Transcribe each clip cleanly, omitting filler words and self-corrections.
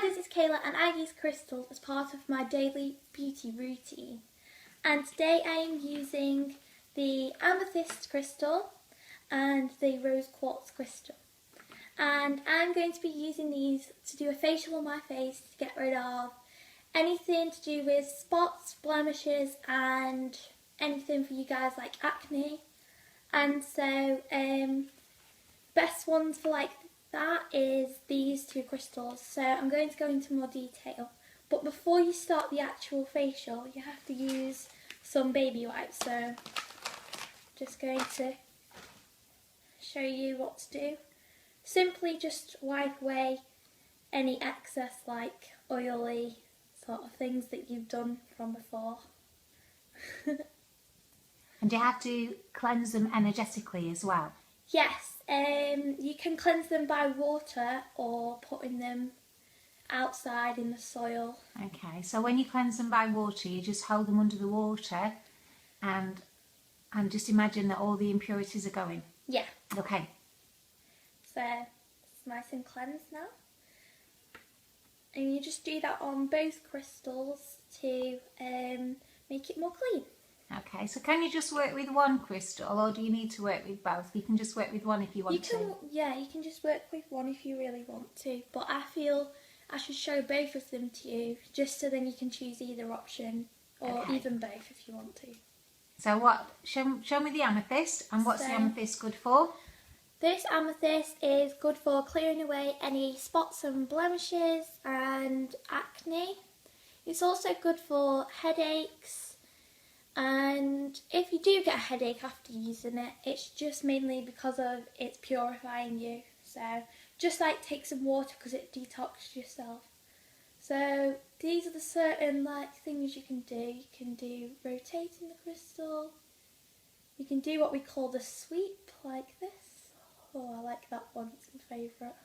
Hi, this is Kayla and I use crystals as part of my daily beauty routine. And today I am using the amethyst crystal and the rose quartz crystal. And I'm going to be using these to do a facial on my face to get rid of anything to do with spots, blemishes and anything for you guys like acne. And so best ones for like that is these two crystals. So I'm going to go into more detail. But before you start the actual facial, you have to use some baby wipes. So just going to show you what to do. Simply just wipe away any excess like oily sort of things that you've done from before. And you have to cleanse them energetically as well? Yes, you can cleanse them by water or putting them outside in the soil. Okay, so when you cleanse them by water, you just hold them under the water and just imagine that all the impurities are going? Yeah. Okay. So it's nice and cleansed now. And you just do that on both crystals to make it more clean. Okay, so can you just work with one crystal or do you need to work with both? You can just work with one if you want to. Yeah, you can just work with one if you really want to. But I feel I should show both of them to you just so then you can choose either option or even both if you want to. So what? Show me the amethyst, and what's the amethyst good for? This amethyst is good for clearing away any spots and blemishes and acne. It's also good for headaches, and if you do get a headache after using it, it's just mainly because of it's purifying you. So just like take some water because it detoxes yourself. So these are the certain like things you can do. You can do rotating the crystal. You can do what we call the sweep like this. Oh, I like that one, it's my favourite.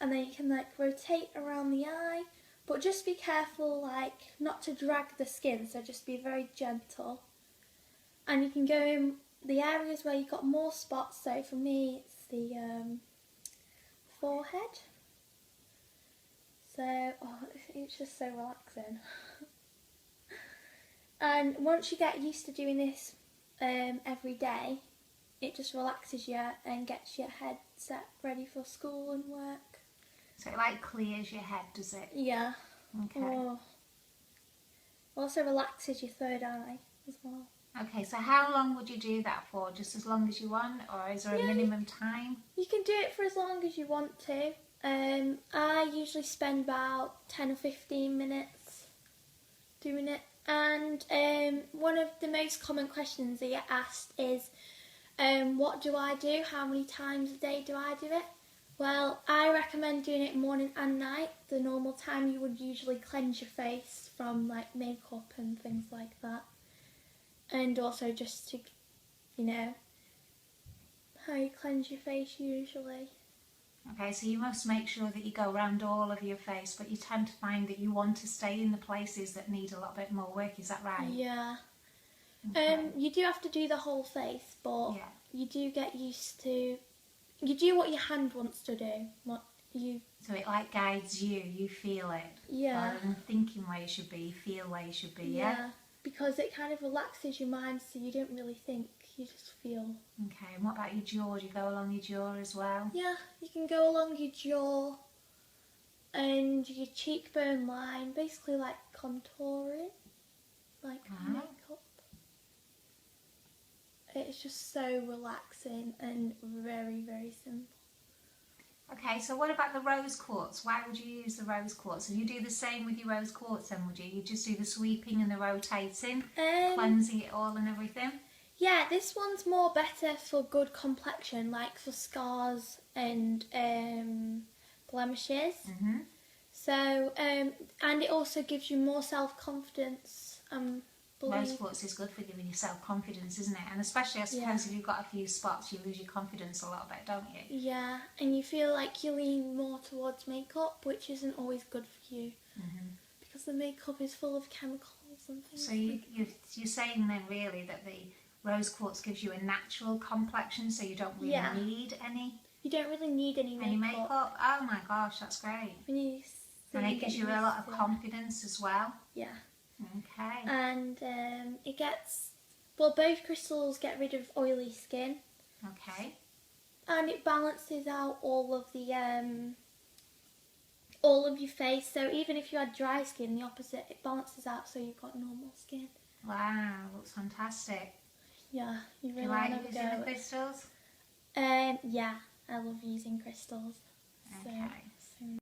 And then you can like rotate around the eye, but just be careful like not to drag the skin, so just be very gentle. And you can go in the areas where you've got more spots, so for me it's the forehead. So, it's just so relaxing. And once you get used to doing this every day, it just relaxes you and gets your head set ready for school and work. So it like clears your head, does it? Yeah. Okay. Oh. Also relaxes your third eye as well. Okay, so how long would you do that for? Just as long as you want, or is there a minimum time? You can do it for as long as you want to. I usually spend about 10 or 15 minutes doing it. And one of the most common questions I get asked is, what do I do? How many times a day do I do it? Well, I recommend doing it morning and night. The normal time you would usually cleanse your face from like makeup and things like that. And also just to, you know, how you cleanse your face usually. Okay, so you must make sure that you go around all of your face, but you tend to find that you want to stay in the places that need a little bit more work, is that right? Yeah. Okay. You do have to do the whole face, but you do get used to, you do what your hand wants to do. So it like guides you, you feel it. Yeah. Rather than thinking where you should be, you feel where you should be, yeah? Because it kind of relaxes your mind so you don't really think, you just feel. Okay, and what about your jaw? Do you go along your jaw as well? Yeah, you can go along your jaw and your cheekbone line, basically like contouring, like makeup. It's just so relaxing and very, very simple. Okay, so what about the rose quartz? Why would you use the rose quartz? And you do the same with your rose quartz then, would you? You just do the sweeping and the rotating, cleansing it all and everything? Yeah, this one's more better for good complexion, like for scars and blemishes. Mm-hmm. So, and it also gives you more self-confidence. Rose quartz is good for giving you self-confidence, isn't it? And especially, I suppose, if you've got a few spots, you lose your confidence a little bit, don't you? Yeah, and you feel like you lean more towards makeup, which isn't always good for you. Mm-hmm. Because the makeup is full of chemicals and things. So you're saying then really that the rose quartz gives you a natural complexion, so you don't really need any... You don't really need any makeup. Oh my gosh, that's great. When you So And you it gives get you a used lot of to it. confidence as well. Yeah. Okay. And it gets, well, both crystals get rid of oily skin. Okay. And it balances out all of your face. So even if you had dry skin, the opposite, it balances out so you've got normal skin. Wow, looks fantastic. Yeah, you Do really you like want to using go. the crystals? Yeah, I love using crystals. So. Okay.